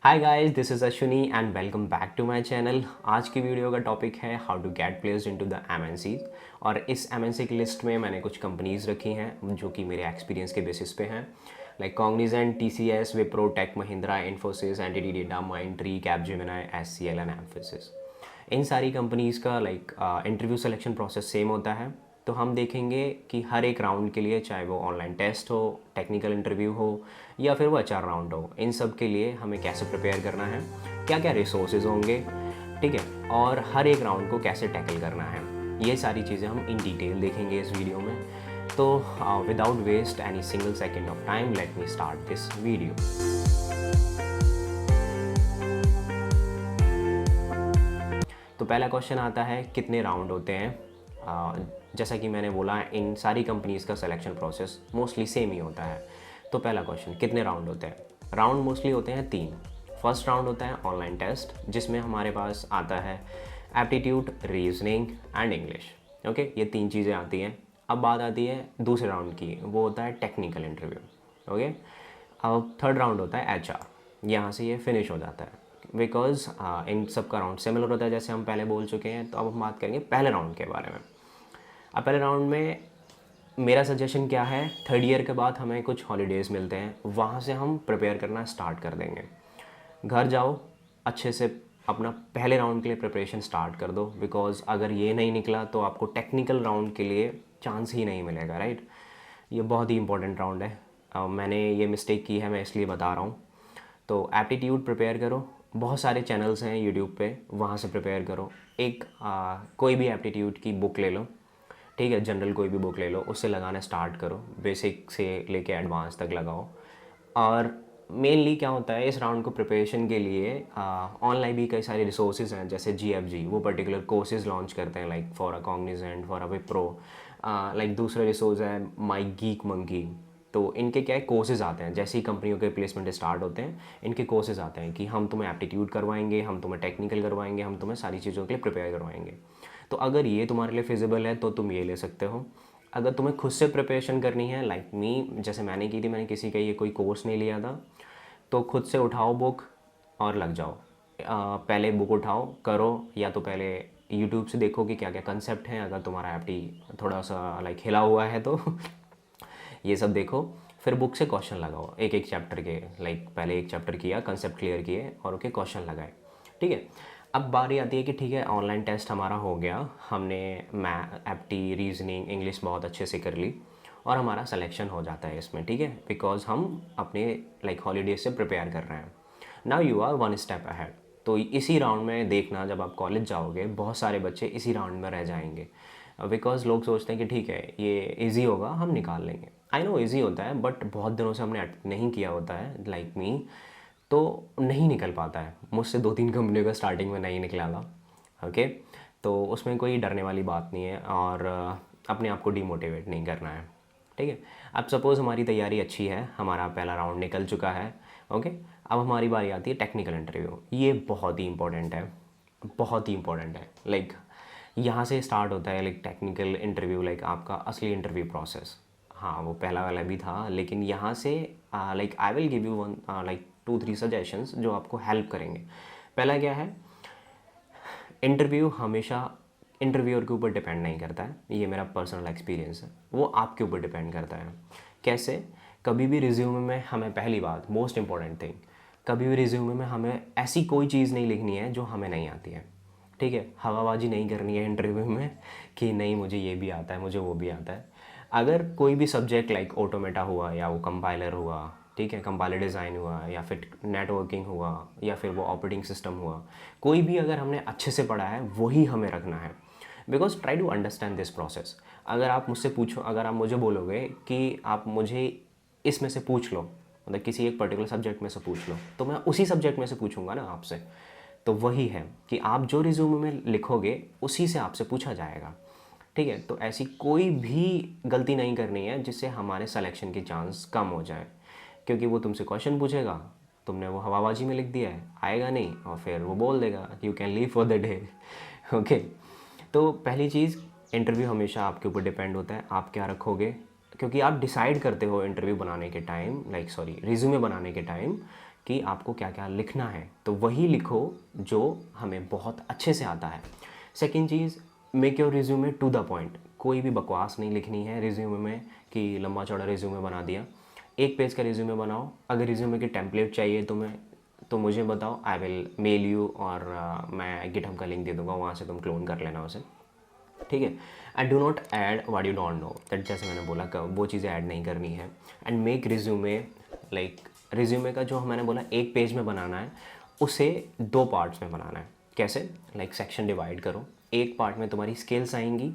Hi guys, this is Ashwini and welcome back to my channel. आज की video का topic है how to get placed into the MNCs. और इस MNC की लिस्ट में मैंने कुछ कंपनीज रखी हैं जो कि मेरे एक्सपीरियंस के बेसिस पे हैं, like Cognizant, TCS, Wipro, Tech Mahindra, Infosys, NTT Data, Mindtree, Capgemini, HCL and Mphasis. इन सारी कंपनीज़ का इंटरव्यू सिलेक्शन प्रोसेस सेम होता है। तो हम देखेंगे कि हर एक राउंड के लिए, चाहे वो ऑनलाइन टेस्ट हो, टेक्निकल इंटरव्यू हो या फिर वो एचआर राउंड हो, इन सब के लिए हमें कैसे प्रिपेयर करना है, क्या क्या रिसोर्सेज होंगे, ठीक है, और हर एक राउंड को कैसे टैकल करना है। ये सारी चीज़ें हम इन डिटेल देखेंगे इस वीडियो में। तो without waste any single second of time, let me start this video. तो पहला क्वेश्चन आता है, कितने राउंड होते हैं। जैसा कि मैंने बोला, इन सारी कंपनीज़ का सिलेक्शन प्रोसेस मोस्टली सेम ही होता है। तो पहला क्वेश्चन, कितने राउंड होते हैं? राउंड मोस्टली होते हैं 3। फर्स्ट राउंड होता है ऑनलाइन टेस्ट, जिसमें हमारे पास आता है aptitude, reasoning and English. Okay, ये 3 चीज़ें आती हैं। अब बात आती है दूसरे राउंड की, वो होता है टेक्निकल इंटरव्यू। ओके, अब थर्ड राउंड होता है एचआर। यहाँ से ये फिनिश हो जाता है बिकॉज इन सब का राउंड सिमिलर होता है, जैसे हम पहले बोल चुके हैं। तो अब हम बात करेंगे पहले राउंड के बारे में। अब पहले राउंड में मेरा सजेशन क्या है, थर्ड ईयर के बाद हमें कुछ हॉलीडेज़ मिलते हैं, वहाँ से हम प्रिपेयर करना स्टार्ट कर देंगे। घर जाओ, अच्छे से अपना पहले राउंड के लिए प्रिपरेशन स्टार्ट कर दो, बिकॉज अगर ये नहीं निकला तो आपको टेक्निकल राउंड के लिए चांस ही नहीं मिलेगा, राइट। ये बहुत ही इंपॉर्टेंट राउंड है। मैंने ये मिस्टेक की है, मैं इसलिए बता रहा हूँ। तो एप्टीट्यूड प्रिपेयर करो, बहुत सारे चैनल्स हैं यूट्यूब पे, वहाँ से प्रिपेयर करो। एक कोई भी एप्टीट्यूड की बुक ले लो, ठीक है, जनरल कोई भी बुक ले लो, उससे लगाना स्टार्ट करो, बेसिक से लेके एडवांस तक लगाओ। और मेनली क्या होता है, इस राउंड को प्रिपरेशन के लिए ऑनलाइन भी कई सारे रिसोर्सेज हैं, जैसे जीएफजी, वो पर्टिकुलर कोर्सेज लॉन्च करते हैं, like for a Cognizant, for a Wipro. Like दूसरा रिसोर्स है माई गीक मंकी। तो इनके क्या है, कोर्सेज आते हैं, जैसे ही कंपनियों के प्लेसमेंट स्टार्ट होते हैं, इनके कोर्सेज आते हैं कि हम तुम्हें एप्टीट्यूड करवाएंगे, हम तुम्हें टेक्निकल करवाएंगे, हम तुम्हें सारी चीज़ों के लिए प्रिपेयर करवाएंगे। तो अगर ये तुम्हारे लिए फिजिबल है तो तुम ये ले सकते हो। अगर तुम्हें खुद से प्रिपरेशन करनी है, लाइक मी, जैसे मैंने की थी, मैंने किसी का ये कोई कोर्स नहीं लिया था, तो खुद से उठाओ बुक और लग जाओ। पहले बुक उठाओ, करो, या तो पहले यूट्यूब से देखो कि क्या क्या कंसेप्ट हैं, अगर तुम्हारा एप्टी थोड़ा सा लाइक हिला हुआ है तो ये सब देखो। फिर बुक से क्वेश्चन लगाओ, एक एक चैप्टर के, लाइक पहले एक चैप्टर किया, कंसेप्ट क्लियर किए और ओके क्वेश्चन लगाए, ठीक है। अब बारी आती है कि ठीक है, ऑनलाइन टेस्ट हमारा हो गया, हमने एप्टी, रीजनिंग, इंग्लिश बहुत अच्छे से कर ली और हमारा सिलेक्शन हो जाता है इसमें, ठीक है, बिकॉज हम अपने लाइक हॉलीडेज से प्रिपेयर कर रहे हैं। Now you are one step ahead. तो इसी राउंड में देखना, जब आप कॉलेज जाओगे, बहुत सारे बच्चे इसी राउंड में रह जाएंगे, बिकॉज लोग सोचते हैं कि ठीक है ये इजी होगा, हम निकाल लेंगे। आई नो इजी होता है, बट बहुत दिनों से हमने नहीं किया होता है, लाइक मी, तो नहीं निकल पाता है। मुझसे 2-3 कंपनियों का स्टार्टिंग में नहीं निकला था। ओके, तो उसमें कोई डरने वाली बात नहीं है और अपने आप को डीमोटिवेट नहीं करना है, ठीक है। अब सपोज़ हमारी तैयारी अच्छी है, हमारा पहला राउंड निकल चुका है, ओके। अब हमारी बारी आती है टेक्निकल इंटरव्यू। ये बहुत ही इंपॉर्टेंट है, बहुत ही इंपॉर्टेंट है। लाइक यहाँ से स्टार्ट होता है लाइक टेक्निकल इंटरव्यू, लाइक आपका असली इंटरव्यू प्रोसेस। हाँ, वो पहला वाला भी था, लेकिन यहाँ से like I will give you one like 2-3 suggestions जो आपको हेल्प करेंगे। पहला क्या है, इंटरव्यू हमेशा इंटरव्यूअर के ऊपर डिपेंड नहीं करता है, ये मेरा पर्सनल एक्सपीरियंस है, वो आपके ऊपर डिपेंड करता है। कैसे? कभी भी रिज्यूमे में हमें, पहली बात, मोस्ट इंपॉर्टेंट थिंग, कभी भी रिज्यूमे में हमें ऐसी कोई चीज़ नहीं लिखनी है जो हमें नहीं आती है, ठीक है। हवाबाजी नहीं करनी है इंटरव्यू में कि नहीं मुझे ये भी आता है, मुझे वो भी आता है। अगर कोई भी सब्जेक्ट लाइक ऑटोमेटा हुआ या वो कंपाइलर हुआ, ठीक है, कंपाइलर डिज़ाइन हुआ या फिर नेटवर्किंग हुआ या फिर वो ऑपरेटिंग सिस्टम हुआ, कोई भी अगर हमने अच्छे से पढ़ा है वही हमें रखना है। Because try to understand this process. अगर आप मुझसे पूछो, अगर आप मुझे बोलोगे कि आप मुझे इसमें से पूछ लो, मतलब किसी एक पर्टिकुलर सब्जेक्ट में से पूछ लो, तो मैं उसी सब्जेक्ट में से पूछूंगा ना आपसे। तो वही है कि आप जो रिज्यूमे में लिखोगे उसी से आपसे पूछा जाएगा, ठीक है। तो ऐसी कोई भी गलती नहीं करनी है जिससे हमारे सिलेक्शन की चांस कम हो जाए, क्योंकि वो तुमसे क्वेश्चन पूछेगा, तुमने वो हवाबाजी में लिख दिया है, आएगा नहीं, और फिर वो बोल देगा you can leave for the day. Okay, तो पहली चीज़, इंटरव्यू हमेशा आपके ऊपर डिपेंड होता है, आप क्या रखोगे, क्योंकि आप डिसाइड करते हो इंटरव्यू बनाने के टाइम, रिज्यूमे बनाने के टाइम, कि आपको क्या क्या लिखना है, तो वही लिखो जो हमें बहुत अच्छे से आता है। सेकंड चीज़, make your resume to the point. कोई भी बकवास नहीं लिखनी है रिज्यूमे में कि लंबा चौड़ा रिज्यूमे बना दिया। एक पेज का रिज्यूमे बनाओ। अगर रिज्यूमे की टेम्पलेट चाहिए तो मुझे बताओ, आई विल मेल यू, और मैं गिटहब का लिंक दे दूँगा, वहाँ से तुम क्लोन कर लेना उसे, ठीक है। And do not add what you don't know, that जैसे मैंने बोला वो चीज़ें ऐड नहीं करनी है। And make resume, like resume का जो मैंने बोला एक पेज में बनाना है, उसे 2 पार्ट्स में बनाना है। कैसे? लाइक सेक्शन डिवाइड करो। एक पार्ट में तुम्हारी स्किल्स आएंगी,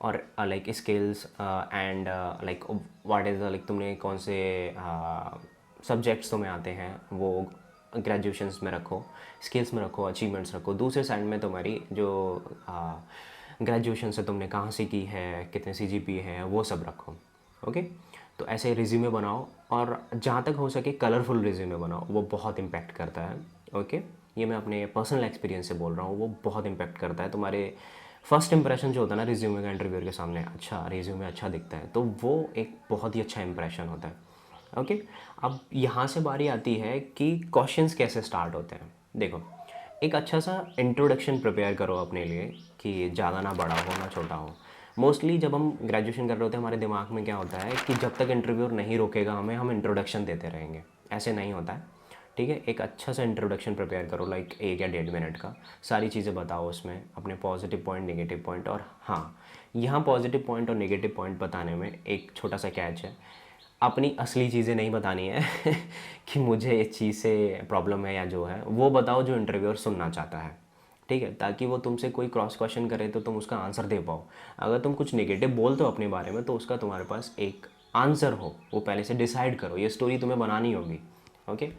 और like skills and like what is like तुमने कौन से सब्जेक्ट्स तुम्हें आते हैं वो ग्रेजुएशंस में रखो, स्किल्स में रखो, अचीवमेंट्स रखो। दूसरे साइड में तुम्हारी जो ग्रेजुएशन से तुमने कहाँ से की है, कितने CGPA है, वो सब रखो। ओके, तो ऐसे रिज्यूमे बनाओ, और जहाँ तक हो सके कलरफुल रिज्यूमे बनाओ, वो बहुत इम्पैक्ट करता है। ओके, ये मैं अपने पर्सनल एक्सपीरियंस से बोल रहा हूँ, वो बहुत इम्पैक्ट करता है। तुम्हारे फर्स्ट इंप्रेशन जो होता है ना रिज्यूमे का इंटरव्यूअर के सामने, अच्छा रिज्यूमे अच्छा दिखता है, तो वो एक बहुत ही अच्छा इंप्रेशन होता है। ओके, अब यहाँ से बारी आती है कि क्वेश्चंस कैसे स्टार्ट होते हैं। देखो, एक अच्छा सा इंट्रोडक्शन प्रिपेयर करो अपने लिए, कि ज़्यादा ना बड़ा हो ना छोटा हो। मोस्टली जब हम ग्रेजुएशन कर रहे होते हैं, हमारे दिमाग में क्या होता है कि जब तक इंटरव्यूअर नहीं रोकेगा हमें, हम इंट्रोडक्शन देते रहेंगे। ऐसे नहीं होता है, ठीक है। एक अच्छा सा इंट्रोडक्शन प्रिपेयर करो, लाइक 1 या 1.5 मिनट का। सारी चीज़ें बताओ उसमें, अपने पॉजिटिव पॉइंट, नेगेटिव पॉइंट। और हाँ, यहाँ पॉजिटिव पॉइंट और नेगेटिव पॉइंट बताने में एक छोटा सा कैच है, अपनी असली चीज़ें नहीं बतानी है कि मुझे इस चीज़ से प्रॉब्लम है या जो है, वो बताओ जो इंटरव्यूअर सुनना चाहता है, ठीक है, ताकि वो तुमसे कोई क्रॉस क्वेश्चन करे तो तुम उसका आंसर दे पाओ। अगर तुम कुछ नेगेटिव बोलते हो अपने बारे में, तो उसका तुम्हारे पास एक आंसर हो, वो पहले से डिसाइड करो। ये स्टोरी तुम्हें बनानी होगी। ओके,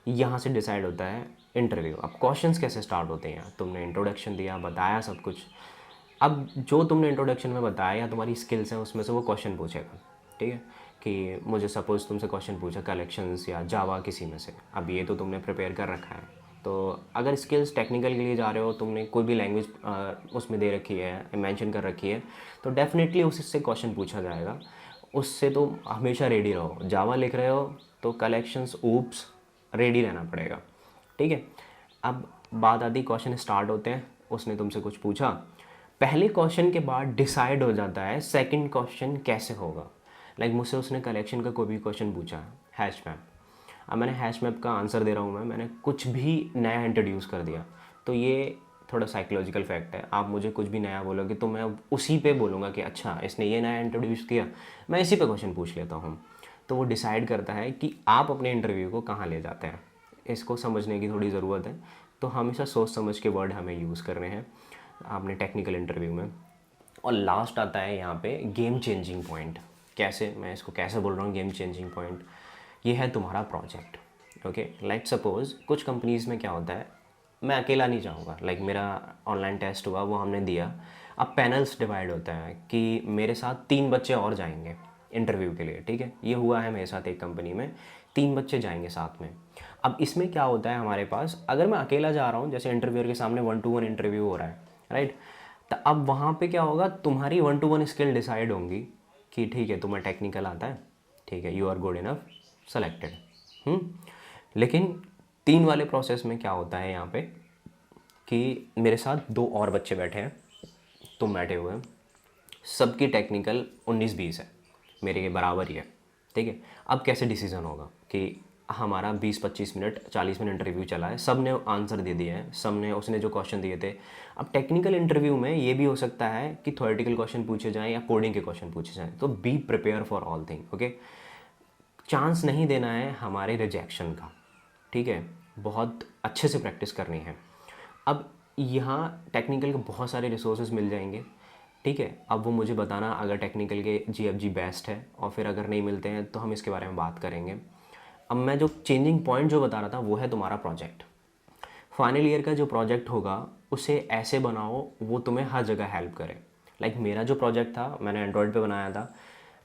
यहाँ से डिसाइड होता है इंटरव्यू। अब क्वेश्चंस कैसे स्टार्ट होते हैं? तुमने इंट्रोडक्शन दिया, बताया सब कुछ। अब जो तुमने इंट्रोडक्शन में बताया या तुम्हारी स्किल्स हैं, उसमें से वो क्वेश्चन पूछेगा, ठीक है। कि मुझे सपोज़ तुमसे क्वेश्चन पूछा कलेक्शंस या जावा किसी में से, अब ये तो तुमने प्रिपेयर कर रखा है। तो अगर स्किल्स टेक्निकल के लिए जा रहे हो, तुमने कोई भी लैंग्वेज उसमें दे रखी है, मेंशन कर रखी है, तो डेफिनेटली उससे क्वेश्चन पूछा जाएगा। उससे तो हमेशा रेडी रहो। जावा लिख रहे हो तो कलेक्शंस, ऊप्स, रेडी रहना पड़ेगा, ठीक है। अब बात आती, क्वेश्चन स्टार्ट होते हैं, उसने तुमसे कुछ पूछा, पहले क्वेश्चन के बाद डिसाइड हो जाता है सेकंड क्वेश्चन कैसे होगा। लाइक मुझसे उसने कलेक्शन का कोई भी क्वेश्चन पूछा, हैश मैप। अब मैंने हैश मैप का आंसर दे रहा हूँ, मैंने कुछ भी नया इंट्रोड्यूस कर दिया, तो ये थोड़ा साइकोलॉजिकल फैक्ट है। आप मुझे कुछ भी नया बोलोगे तो मैं उसी पे बोलूँगा कि अच्छा इसने ये नया इंट्रोड्यूस किया, मैं इसी पे क्वेश्चन पूछ लेता हूँ। तो वो डिसाइड करता है कि आप अपने इंटरव्यू को कहाँ ले जाते हैं। इसको समझने की थोड़ी ज़रूरत है, तो हमेशा सोच समझ के वर्ड हमें यूज़ करने हैं आपने टेक्निकल इंटरव्यू में। और लास्ट आता है यहाँ पे गेम चेंजिंग पॉइंट। कैसे, मैं इसको कैसे बोल रहा हूँ गेम चेंजिंग पॉइंट? ये है तुम्हारा प्रोजेक्ट। ओके, लाइक सपोज़ कुछ कंपनीज़ में क्या होता है, मैं अकेला नहीं जाऊँगा, लाइक मेरा ऑनलाइन टेस्ट हुआ, वो हमने दिया। अब पैनल्स डिवाइड होता है कि मेरे साथ 3 बच्चे और जाएंगे इंटरव्यू के लिए, ठीक है। ये हुआ है मेरे साथ एक कंपनी में, 3 बच्चे जाएंगे साथ में। अब इसमें क्या होता है हमारे पास, अगर मैं अकेला जा रहा हूँ, जैसे इंटरव्यूअर के सामने 1-to-1 इंटरव्यू हो रहा है, राइट, तो अब वहाँ पे क्या होगा, तुम्हारी 1-to-1 स्किल डिसाइड होंगी कि ठीक है तुम्हें टेक्निकल आता है, ठीक है, you are good enough, selected. लेकिन 3 वाले प्रोसेस में क्या होता है यहाँ पे कि मेरे साथ 2 और बच्चे बैठे हैं, तुम बैठे हुए हैं, सबकी टेक्निकल 19-20 है, मेरे के बराबर ही है, ठीक है। अब कैसे डिसीजन होगा कि हमारा 20-25 मिनट 40 मिनट इंटरव्यू चला है, सब ने आंसर दे दिए हैं, सब ने उसने जो क्वेश्चन दिए थे। अब टेक्निकल इंटरव्यू में ये भी हो सकता है कि थ्योरेटिकल क्वेश्चन पूछे जाएँ या कोडिंग के क्वेश्चन पूछे जाएँ, तो be prepare for all thing. Okay, chance नहीं देना है हमारे रिजेक्शन का, ठीक है, बहुत अच्छे से प्रैक्टिस करनी है। अब यहाँ टेक्निकल के बहुत सारे रिसोर्सेज मिल जाएंगे, ठीक है। अब वो मुझे बताना अगर टेक्निकल के GFG बेस्ट है, और फिर अगर नहीं मिलते हैं तो हम इसके बारे में बात करेंगे। अब मैं जो चेंजिंग पॉइंट जो बता रहा था वो है तुम्हारा प्रोजेक्ट। फाइनल ईयर का जो प्रोजेक्ट होगा उसे ऐसे बनाओ वो तुम्हें हर जगह हेल्प करे। लाइक मेरा जो प्रोजेक्ट था, मैंने एंड्रॉयड पे बनाया था,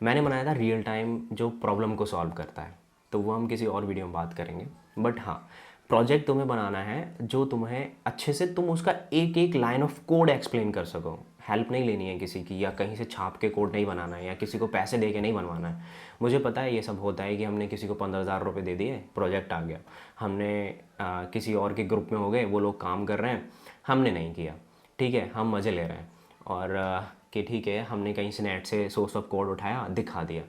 मैंने बनाया था रियल टाइम जो प्रॉब्लम को सॉल्व करता है, तो वो हम किसी और वीडियो में बात करेंगे। बट हाँ, प्रोजेक्ट तुम्हें बनाना है जो तुम्हें अच्छे से, तुम उसका एक एक लाइन ऑफ कोड एक्सप्लेन कर सको। हेल्प नहीं लेनी है किसी की, या कहीं से छाप के कोड नहीं बनाना है, या किसी को पैसे दे के नहीं बनवाना है। मुझे पता है ये सब होता है कि हमने किसी को 15,000 रुपये दे दिए, प्रोजेक्ट आ गया, हमने किसी और के ग्रुप में हो गए, वो लोग काम कर रहे हैं, हमने नहीं किया, ठीक है, हम मज़े ले रहे हैं, और कि ठीक है हमने कहीं से नेट से सोर्स ऑफ कोड उठाया, दिखा दिया।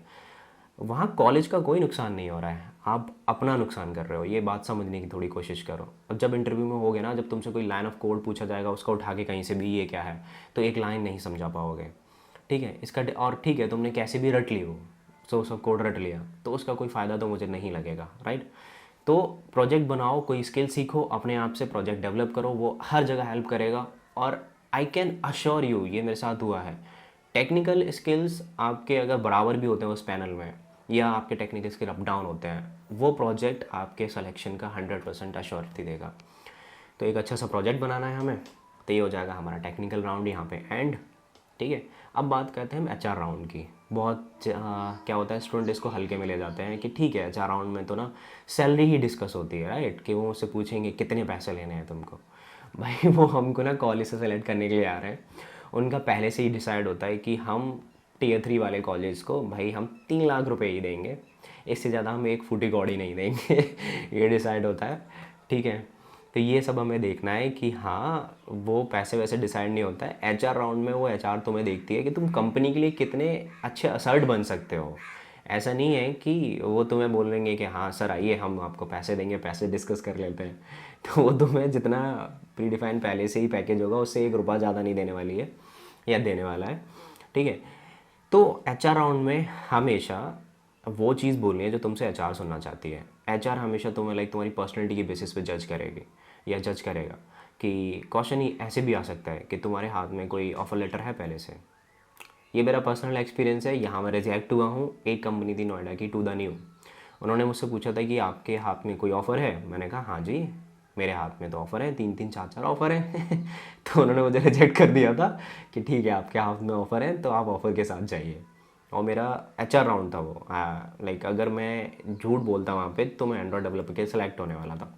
वहाँ कॉलेज का कोई नुकसान नहीं हो रहा है, आप अपना नुकसान कर रहे हो, ये बात समझने की थोड़ी कोशिश करो। और जब इंटरव्यू में होगे ना, जब तुमसे कोई लाइन ऑफ कोड पूछा जाएगा, उसका उठा के कहीं से भी ये क्या है, तो एक लाइन नहीं समझा पाओगे, ठीक है। इसका और ठीक है तुमने कैसे भी रट ली हो, सोर्स ऑफ कोड रट लिया, तो उसका कोई फ़ायदा तो मुझे नहीं लगेगा, राइट। तो प्रोजेक्ट बनाओ, कोई स्किल सीखो, अपने आप से प्रोजेक्ट डेवलप करो, वो हर जगह हेल्प करेगा। और आई कैन अश्योर यू, ये मेरे साथ हुआ है, टेक्निकल स्किल्स आपके अगर बराबर भी होते हैं उस पैनल में, या आपके टेक्निकल स्किल अप डाउन होते हैं, वो प्रोजेक्ट आपके सिलेक्शन का 100% अश्योरिटी देगा। तो एक अच्छा सा प्रोजेक्ट बनाना है हमें, तो ये हो जाएगा हमारा टेक्निकल राउंड यहाँ पे एंड, ठीक है। अब बात करते हैं हम एचआर राउंड की। बहुत क्या होता है, स्टूडेंट इसको हल्के में ले जाते हैं कि ठीक है एचआर राउंड में तो ना सैलरी ही डिस्कस होती है, राइट, कि वो उससे पूछेंगे कितने पैसे लेने हैं तुमको। भाई वो हमको ना कॉलेज से सेलेक्ट करने के लिए आ रहे हैं, उनका पहले से ही डिसाइड होता है कि हम टियर 3 वाले कॉलेज को भाई हम 3 लाख रुपए ही देंगे, इससे ज़्यादा हम एक फूटी कौड़ी नहीं देंगे ये डिसाइड होता है, ठीक है। तो ये सब हमें देखना है कि हाँ वो पैसे वैसे डिसाइड नहीं होता है। एचआर राउंड में वो एचआर तुम्हें देखती है कि तुम कंपनी के लिए कितने अच्छे असर्ट बन सकते हो। ऐसा नहीं है कि वो तुम्हें बोलेंगे कि हाँ सर आइए हम आपको पैसे देंगे, पैसे डिस्कस कर लेते हैं तो वो तुम्हें जितना प्री डिफाइन पहले से ही पैकेज होगा उससे 1 रुपया ज़्यादा नहीं देने वाली है या देने वाला है, ठीक है। तो एचआर राउंड में हमेशा वो चीज़ बोलनी है जो तुमसे एचआर सुनना चाहती है। एचआर हमेशा तुम्हें लाइक तुम्हारी पर्सनैलिटी के बेसिस पे जज करेगी या जज करेगा। कि क्वेश्चन ही ऐसे भी आ सकता है कि तुम्हारे हाथ में कोई ऑफर लेटर है पहले से। ये मेरा पर्सनल एक्सपीरियंस है, यहाँ मैं रिजेक्ट हुआ हूँ। एक कंपनी थी नोएडा की, टू द न्यू, उन्होंने मुझसे पूछा था कि आपके हाथ में कोई ऑफ़र है, मैंने कहा हाँ जी मेरे हाथ में तो ऑफ़र है, 3-3 4-4 ऑफ़र है तो उन्होंने मुझे रिजेक्ट कर दिया था कि ठीक है आपके हाथ में ऑफ़र है तो आप ऑफ़र के साथ जाइए। और मेरा एचआर राउंड था वो, लाइक अगर मैं झूठ बोलता वहाँ पे तो मैं एंड्रॉयड डेवलपर के सिलेक्ट होने वाला था।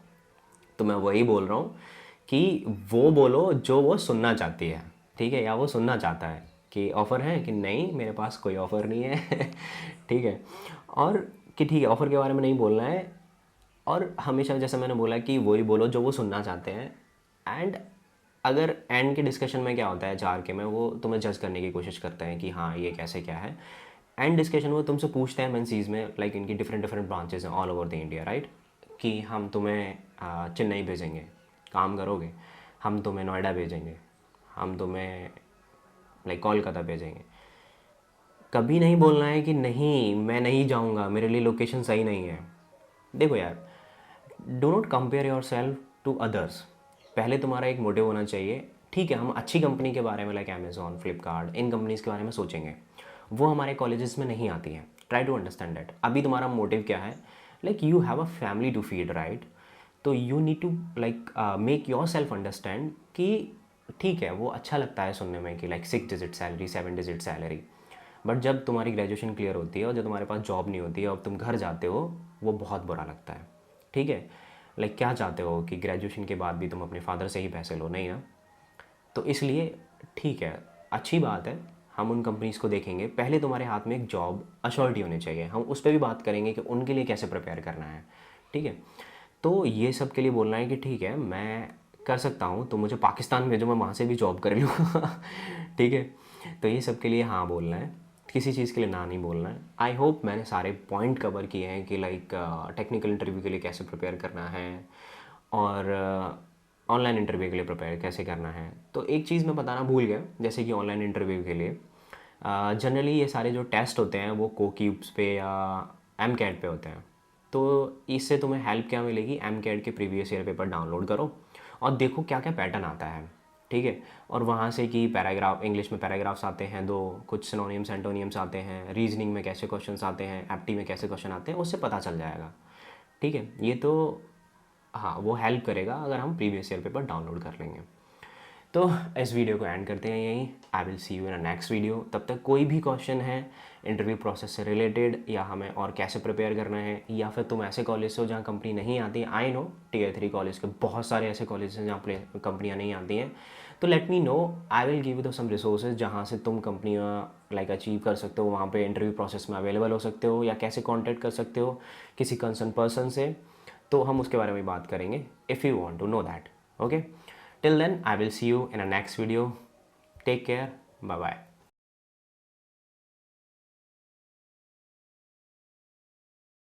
तो मैं वही बोल रहा हूँ कि वो बोलो जो वो सुनना चाहती है, ठीक है, या वो सुनना चाहता है कि ऑफ़र है कि नहीं, मेरे पास कोई ऑफ़र नहीं है ठीक है। और कि ठीक है ऑफ़र के बारे में नहीं बोलना है, और हमेशा जैसे मैंने बोला कि वही बोलो जो वो सुनना चाहते हैं। एंड अगर एंड के डिस्कशन में क्या होता है एचआर के में, वो तुम्हें जज करने की कोशिश करते हैं कि हाँ ये कैसे क्या है। एंड डिस्कशन वो तुमसे पूछते हैं एमएनसीज में, लाइक इनकी डिफरेंट डिफरेंट ब्रांचेज हैं all over the India, right, कि हम तुम्हें चेन्नई भेजेंगे, काम करोगे, हम तुम्हें नोएडा भेजेंगे, हम तुम्हें लाइक कोलकाता भेजेंगे। कभी नहीं बोलना है कि नहीं मैं नहीं जाऊंगा, मेरे लिए लोकेशन सही नहीं है। देखो यार, do not compare yourself to others. पहले तुम्हारा एक मोटिव होना चाहिए, ठीक है हम अच्छी कंपनी के बारे में लाइक अमेजोन, फ्लिपकार्ट, इन कंपनीज़ के बारे में सोचेंगे, वो हमारे कॉलेजेस में नहीं आती हैं। Try to understand that. अभी तुम्हारा मोटिव क्या है, like you have a family to feed, right. तो you need to like make yourself understand कि ठीक है वो अच्छा लगता है सुनने में कि like 6 digit salary, 7 digit salary, but जब तुम्हारी ग्रेजुएशन क्लियर होती है और जब तुम्हारे पास जॉब नहीं होती है और तुम घर जाते हो, वो बहुत बुरा लगता है, ठीक है। लाइक क्या चाहते हो कि ग्रेजुएशन के बाद भी तुम अपने फादर से ही पैसे लो, नहीं ना। तो इसलिए ठीक है, अच्छी बात है, हम उन कंपनीज़ को देखेंगे। पहले तुम्हारे हाथ में एक जॉब अश्योरिटी होनी चाहिए, हम उस पर भी बात करेंगे कि उनके लिए कैसे प्रिपेयर करना है, ठीक है। तो ये सब के लिए बोलना है कि ठीक है मैं कर सकता हूँ, तो मुझे पाकिस्तान भेजो, मैं वहाँ से भी जॉब कर लूँगा ठीक है। तो ये सब के लिए हाँ बोलना है, किसी चीज़ के लिए ना नहीं बोलना है। आई होप मैंने सारे पॉइंट कवर किए हैं कि लाइक टेक्निकल इंटरव्यू के लिए कैसे प्रिपेयर करना है और ऑनलाइन इंटरव्यू के लिए प्रिपेयर कैसे करना है। तो एक चीज़ मैं बताना भूल गया, जैसे कि ऑनलाइन इंटरव्यू के लिए जनरली ये सारे जो टेस्ट होते हैं वो कोक्यूब्स पे या एमकैट पे होते हैं। तो इससे तुम्हें हेल्प क्या मिलेगी, एमकैट के प्रीवियस ईयर पेपर डाउनलोड करो और देखो क्या क्या पैटर्न आता है, ठीक है। और वहाँ से कि पैराग्राफ, इंग्लिश में पैराग्राफ्स आते हैं दो, कुछ सिनोनिम्स एंटोनियम्स आते हैं, रीजनिंग में कैसे क्वेश्चंस आते हैं, एप्टी में कैसे क्वेश्चन आते हैं, उससे पता चल जाएगा, ठीक है। ये तो हाँ वो हेल्प करेगा अगर हम प्रीवियस ईयर पेपर डाउनलोड कर लेंगे। तो इस वीडियो को एंड करते हैं यहीं। आई will see you in a next video. तब तक कोई भी क्वेश्चन है इंटरव्यू प्रोसेस से रिलेटेड, या हमें और कैसे प्रिपेयर करना है, या फिर तुम ऐसे कॉलेज से हो जहाँ कंपनी नहीं आती, आई नो टियर 3 कॉलेज के बहुत सारे ऐसे कॉलेज हैं जहाँ कंपनियाँ नहीं आती हैं, तो let me know. I will give you some resources जहाँ से तुम कंपनियाँ लाइक अचीव कर सकते हो, वहाँ पे इंटरव्यू प्रोसेस में अवेलेबल हो सकते हो, या कैसे कांटेक्ट कर सकते हो किसी कंसर्न पर्सन से, तो हम उसके बारे में बात करेंगे if you want to know that. Okay, till then I will see you in a next video. Take care, bye bye.